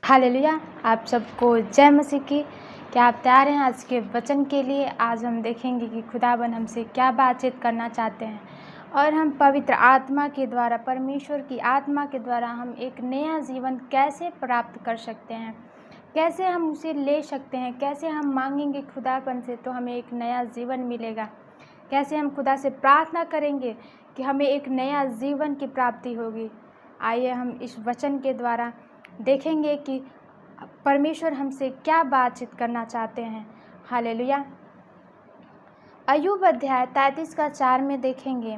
Hallelujah. आप सबको जय मसीह की। क्या आप तैयार हैं आज के वचन के लिए? आज हम देखेंगे कि खुदाबंद हमसे क्या बातचीत करना चाहते हैं और हम पवित्र आत्मा के द्वारा, परमेश्वर की आत्मा के द्वारा हम एक नया जीवन कैसे प्राप्त कर सकते हैं, कैसे हम उसे ले सकते हैं, कैसे हम मांगेंगे खुदाबंद से तो हमें एक नया जीवन मिलेगा, कैसे हम खुदा से प्रार्थना करेंगे कि हमें एक नया जीवन की प्राप्ति होगी। आइए हम इस वचन के द्वारा देखेंगे कि परमेश्वर हमसे क्या बातचीत करना चाहते हैं। हालेलुया। अय्यूब अध्याय 33:4 में देखेंगे,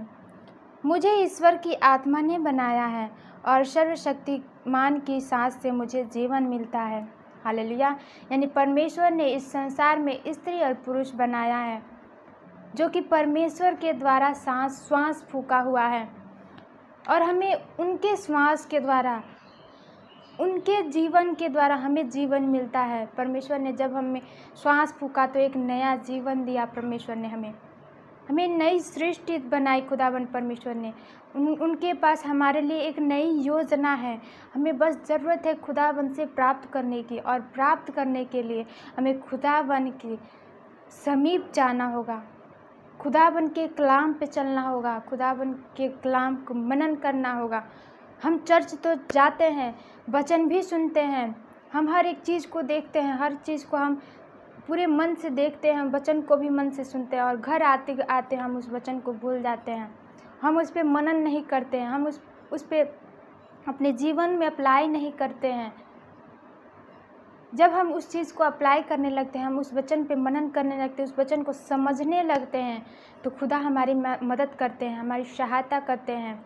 मुझे ईश्वर की आत्मा ने बनाया है और सर्वशक्तिमान की सांस से मुझे जीवन मिलता है। हालेलुया। यानी परमेश्वर ने इस संसार में स्त्री और पुरुष बनाया है, जो कि परमेश्वर के द्वारा श्वास फूका हुआ है और हमें उनके श्वास के द्वारा, उनके जीवन के द्वारा हमें जीवन मिलता है। परमेश्वर ने जब हमें श्वास फूका तो एक नया जीवन दिया। परमेश्वर ने हमें नई सृष्टि बनाई। खुदाबंद परमेश्वर ने उनके पास हमारे लिए एक नई योजना है। हमें बस ज़रूरत है खुदाबंद से प्राप्त करने की, और प्राप्त करने के लिए हमें खुदाबंद के समीप जाना होगा, खुदाबंद के कलाम पे चलना होगा, खुदाबंद के कलाम को मनन करना होगा। हम चर्च तो जाते हैं, वचन भी सुनते हैं, हम हर एक चीज़ को देखते हैं, हर चीज़ को हम पूरे मन से देखते हैं, वचन को भी मन से सुनते हैं, और घर आते आते हम उस वचन को भूल जाते हैं। हम उस पर मनन नहीं करते हैं, हम उस पर अपने जीवन में अप्लाई नहीं करते हैं। जब हम उस चीज़ को अप्लाई करने लगते हैं, हम उस वचन पे मनन करने लगते हैं, उस वचन को समझने लगते हैं, तो खुदा हमारी मदद करते हैं, हमारी सहायता करते हैं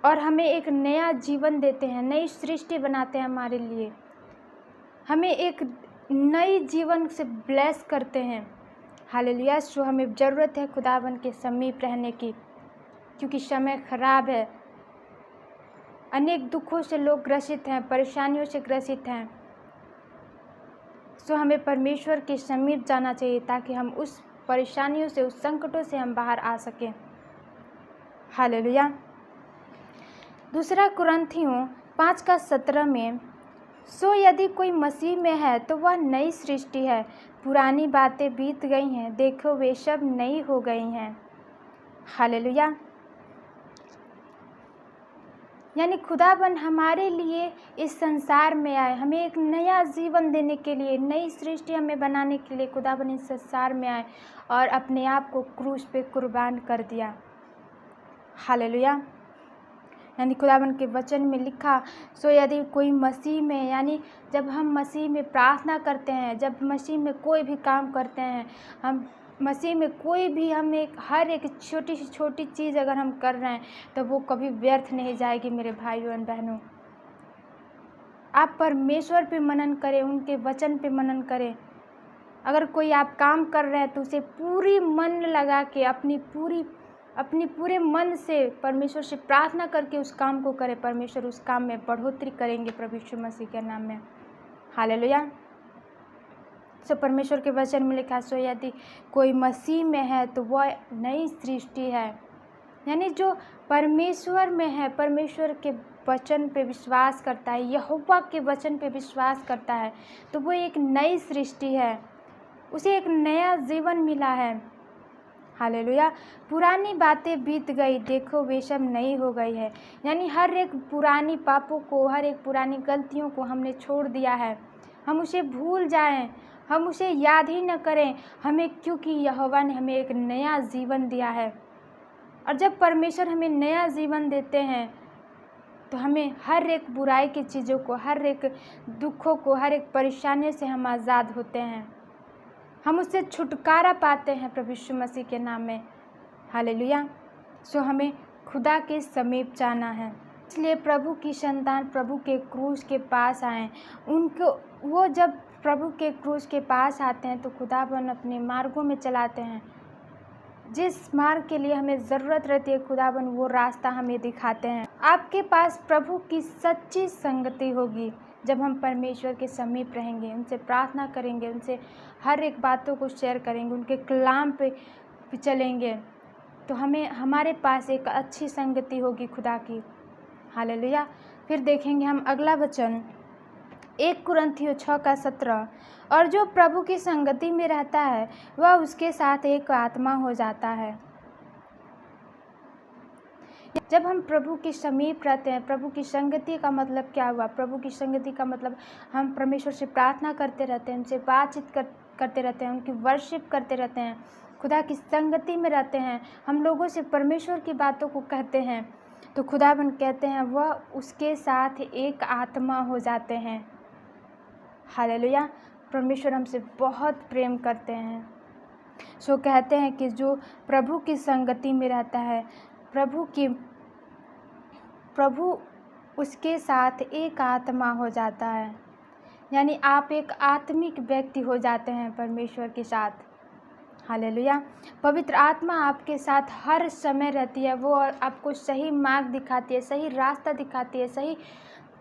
और हमें एक नया जीवन देते हैं, नई सृष्टि बनाते हैं हमारे लिए, हमें एक नई जीवन से ब्लेस करते हैं। हालेलुया। सो हमें ज़रूरत है खुदाबंद के समीप रहने की, क्योंकि समय ख़राब है, अनेक दुखों से लोग ग्रसित हैं, परेशानियों से ग्रसित हैं। सो हमें परमेश्वर के समीप जाना चाहिए ताकि हम उस परेशानियों से, उस संकटों से हम बाहर आ सकें। हालेलुया। दूसरा कुरिन्थियों 5:17 में, सो यदि कोई मसीह में है तो वह नई सृष्टि है, पुरानी बातें बीत गई हैं, देखो वे सब नई हो गई हैं। हालेलुया। यानी खुदाबंद हमारे लिए इस संसार में आए, हमें एक नया जीवन देने के लिए, नई सृष्टि हमें बनाने के लिए खुदाबंद इस संसार में आए और अपने आप को क्रूस पे कुर्बान कर दिया। हालेलुया। यानी खुदाबंद के वचन में लिखा, सो यदि कोई मसीह में, यानी जब हम मसीह में प्रार्थना करते हैं, जब मसीह में कोई भी काम करते हैं, हम मसीह में कोई भी, हम हर एक छोटी से छोटी चीज़ अगर हम कर रहे हैं तो वो कभी व्यर्थ नहीं जाएगी। मेरे भाइयों और बहनों, आप परमेश्वर पे मनन करें, उनके वचन पे मनन करें। अगर कोई आप काम कर रहे हैं तो उसे पूरी मन लगा के, अपनी पूरे मन से परमेश्वर से प्रार्थना करके उस काम को करें। परमेश्वर उस काम में बढ़ोतरी करेंगे प्रभु यीशु मसीह के नाम में। हालेलुया। सो परमेश्वर के वचन में लिखा, सो यदि कोई मसीह में है तो वह नई सृष्टि है। यानी जो परमेश्वर में है, परमेश्वर के वचन पे विश्वास करता है, यहोवा के वचन पे विश्वास करता है, तो वो एक नई सृष्टि है, उसे एक नया जीवन मिला है। हालेलुया। पुरानी बातें बीत गई, देखो वे सब नई हो गई है। यानी हर एक पुरानी पापों को, हर एक पुरानी गलतियों को हमने छोड़ दिया है। हम उसे भूल जाएं, हम उसे याद ही न करें हमें, क्योंकि यहोवा ने हमें एक नया जीवन दिया है। और जब परमेश्वर हमें नया जीवन देते हैं तो हमें हर एक बुराई की चीज़ों को, हर एक दुखों को, हर एक परेशानियों से हम आज़ाद होते हैं, हम उससे छुटकारा पाते हैं प्रभु यीशु मसीह के नाम में। हालेलुया। सो हमें खुदा के समीप जाना है, इसलिए प्रभु की संतान प्रभु के क्रूस के पास आएँ। वो जब प्रभु के क्रूस के पास आते हैं तो खुदाबंद अपने मार्गों में चलाते हैं। जिस मार्ग के लिए हमें ज़रूरत रहती है, खुदाबंद वो रास्ता हमें दिखाते हैं। आपके पास प्रभु की सच्ची संगति होगी जब हम परमेश्वर के समीप रहेंगे, उनसे प्रार्थना करेंगे, उनसे हर एक बातों को शेयर करेंगे, उनके कलाम पे चलेंगे, तो हमारे पास एक अच्छी संगति होगी खुदा की। हालेलुया। फिर देखेंगे हम अगला वचन 1 कुरिन्थियों 6:17, और जो प्रभु की संगति में रहता है वह उसके साथ एक आत्मा हो जाता है। जब हम प्रभु के समीप रहते हैं, प्रभु की संगति का मतलब क्या हुआ? प्रभु की संगति का मतलब हम परमेश्वर से प्रार्थना करते रहते हैं, उनसे बातचीत करते रहते हैं, उनकी वर्शिप करते रहते हैं, खुदा की संगति में रहते हैं, हम लोगों से परमेश्वर की बातों को कहते हैं, तो खुदाबन कहते हैं वह उसके साथ एक आत्मा हो जाते हैं। हालेलुया। परमेश्वर हमसे बहुत प्रेम करते हैं। सो कहते हैं कि जो प्रभु की संगति में रहता है, प्रभु उसके साथ एक आत्मा हो जाता है। यानी आप एक आत्मिक व्यक्ति हो जाते हैं परमेश्वर के साथ। हालेलुया। पवित्र आत्मा आपके साथ हर समय रहती है, वो आपको सही मार्ग दिखाती है, सही रास्ता दिखाती है,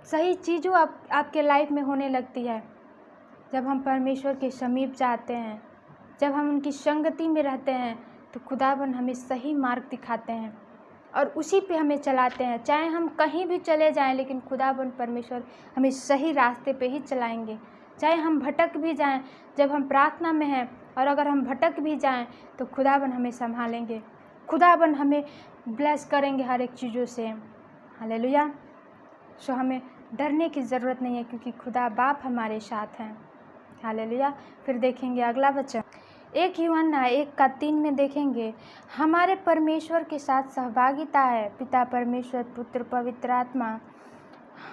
सही चीज़ों आपके लाइफ में होने लगती है। जब हम परमेश्वर के समीप जाते हैं, जब हम उनकी संगति में रहते हैं, तो खुदाबन हमें सही मार्ग दिखाते हैं और उसी पे हमें चलाते हैं। चाहे हम कहीं भी चले जाएं, लेकिन खुदाबन परमेश्वर हमें सही रास्ते पे ही चलाएंगे। चाहे हम भटक भी जाएं, जब हम प्रार्थना में हैं और अगर हम भटक भी जाएं, तो खुदाबन हमें संभालेंगे, खुदाबन हमें ब्लेस करेंगे हर एक चीज़ों से। हालेलुया। सो हमें डरने की ज़रूरत नहीं है, क्योंकि खुदा बाप हमारे साथ हैं। हालेलुया। फिर देखेंगे अगला वचन 1 यूहन्ना 1:3 में देखेंगे, हमारे परमेश्वर के साथ सहभागिता है, पिता परमेश्वर, पुत्र, पवित्र आत्मा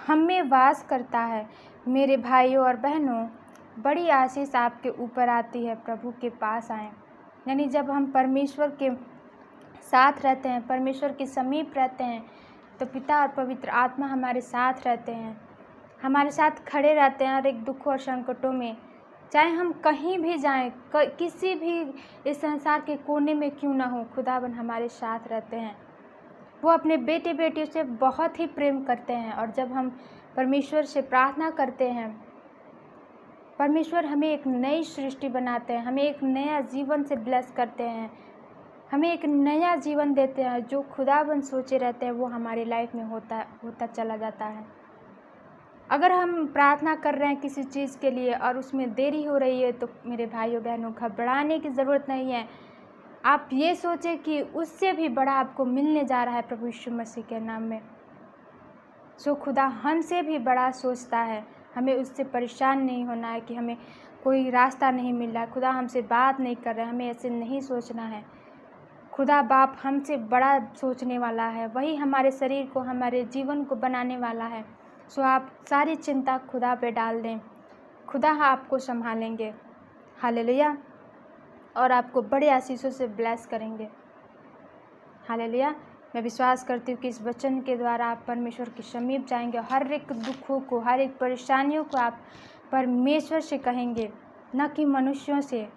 हम में वास करता है। मेरे भाइयों और बहनों, बड़ी आशीष आपके ऊपर आती है, प्रभु के पास आएँ। यानी जब हम परमेश्वर के साथ रहते हैं, परमेश्वर के समीप रहते हैं, तो पिता और पवित्र आत्मा हमारे साथ रहते हैं, हमारे साथ खड़े रहते हैं हर एक दुख और संकटों में। चाहे हम कहीं भी जाएं, किसी भी इस संसार के कोने में क्यों ना हो, खुदाबन हमारे साथ रहते हैं। वो अपने बेटे बेटियों से बहुत ही प्रेम करते हैं। और जब हम परमेश्वर से प्रार्थना करते हैं, परमेश्वर हमें एक नई सृष्टि बनाते हैं, हमें एक नया जीवन से ब्लेस करते हैं, हमें एक नया जीवन देते हैं। जो खुदाबन सोचे रहते हैं वो हमारी लाइफ में होता चला जाता है। अगर हम प्रार्थना कर रहे हैं किसी चीज़ के लिए और उसमें देरी हो रही है, तो मेरे भाइयों बहनों, घबराने की ज़रूरत नहीं है। आप ये सोचें कि उससे भी बड़ा आपको मिलने जा रहा है प्रभु यीशु मसीह के नाम में। सो खुदा हमसे भी बड़ा सोचता है। हमें उससे परेशान नहीं होना है कि हमें कोई रास्ता नहीं मिल रहा है, खुदा हमसे बात नहीं कर रहा है, हमें ऐसे नहीं सोचना है। खुदा बाप हमसे बड़ा सोचने वाला है, वही हमारे शरीर को, हमारे जीवन को बनाने वाला है। सो आप सारी चिंता खुदा पे डाल दें, खुदा आपको संभालेंगे। हालेलुया। और आपको बड़े आशीषों से ब्लेस करेंगे। हालेलुया। मैं विश्वास करती हूँ कि इस वचन के द्वारा आप परमेश्वर के समीप जाएंगे, हर एक दुखों को, हर एक परेशानियों को आप परमेश्वर से कहेंगे, न कि मनुष्यों से,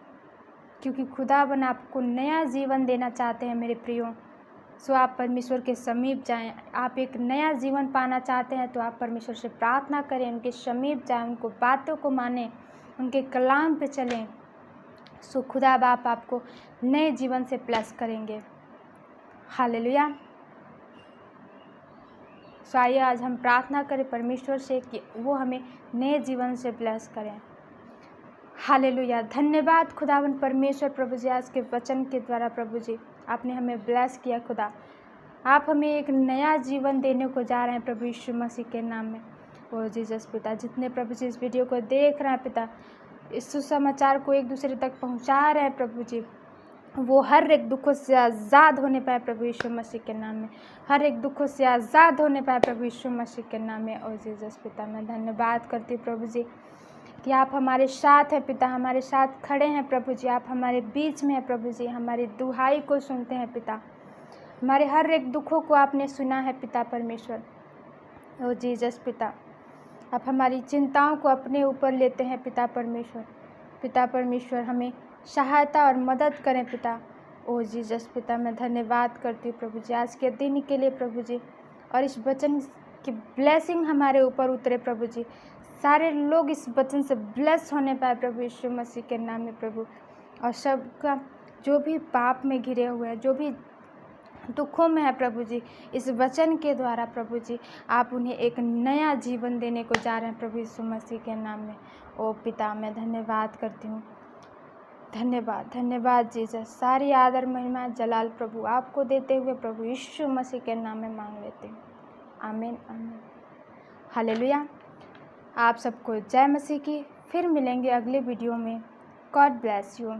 क्योंकि खुदाबन आपको नया जीवन देना चाहते हैं मेरे प्रियो। सो आप परमेश्वर के समीप जाएं। आप एक नया जीवन पाना चाहते हैं तो आप परमेश्वर से प्रार्थना करें, उनके समीप जाएं, उनको बातों को मानें, उनके कलाम पे चलें। सो खुदा बाप आपको नए जीवन से ब्लेस करेंगे। हालेलुया। सो आइए आज हम प्रार्थना करें परमेश्वर से कि वो हमें नए जीवन से ब्लेस करें। हालेलुया। धन्यवाद खुदावन परमेश्वर प्रभु जी, आज के वचन के द्वारा प्रभु जी आपने हमें ब्लेस किया। खुदा आप हमें एक नया जीवन देने को जा रहे हैं प्रभु यीशु मसीह के नाम में। ओ जीसस पिता, जितने प्रभु जी इस वीडियो को देख रहे हैं पिता, इस सुसमाचार को एक दूसरे तक पहुंचा रहे हैं प्रभु जी, वो हर एक दुखों से आज़ाद होने पाए प्रभु यीशु मसीह के नाम में, हर एक दुखों से आज़ाद होने पाए प्रभु यीशु मसीह के नाम में। ओ जीसस पिता, मैं धन्यवाद करती हूँ प्रभु जी कि आप हमारे साथ हैं पिता, हमारे साथ खड़े हैं प्रभु जी, आप हमारे बीच में हैं प्रभु जी, हमारी दुहाई को सुनते हैं पिता, हमारे हर एक दुखों को आपने सुना है पिता परमेश्वर। ओ जीसस पिता, आप हमारी चिंताओं को अपने ऊपर लेते हैं पिता परमेश्वर। पिता परमेश्वर हमें सहायता और मदद करें पिता। ओ जीसस पिता, मैं धन्यवाद करती हूँ प्रभु जी आज के दिन के लिए प्रभु जी, और इस वचन की ब्लेसिंग हमारे ऊपर उतरे प्रभु जी, सारे लोग इस वचन से ब्लेस होने पाए प्रभु यीशु मसीह के नाम में प्रभु। और सबका जो भी पाप में घिरे हुए हैं, जो भी दुखों में है प्रभु जी, इस वचन के द्वारा प्रभु जी आप उन्हें एक नया जीवन देने को जा रहे हैं प्रभु यीशु मसीह के नाम में। ओ पिता, मैं धन्यवाद करती हूँ, धन्यवाद धन्यवाद जीसस। सारी आदर महिमा जलाल प्रभु आपको देते हुए प्रभु यीशु मसीह के नाम में मांग लेते हूँ। आमीन आमीन, हालेलुया। आप सबको जय मसीह की। फिर मिलेंगे अगले वीडियो में। God bless you.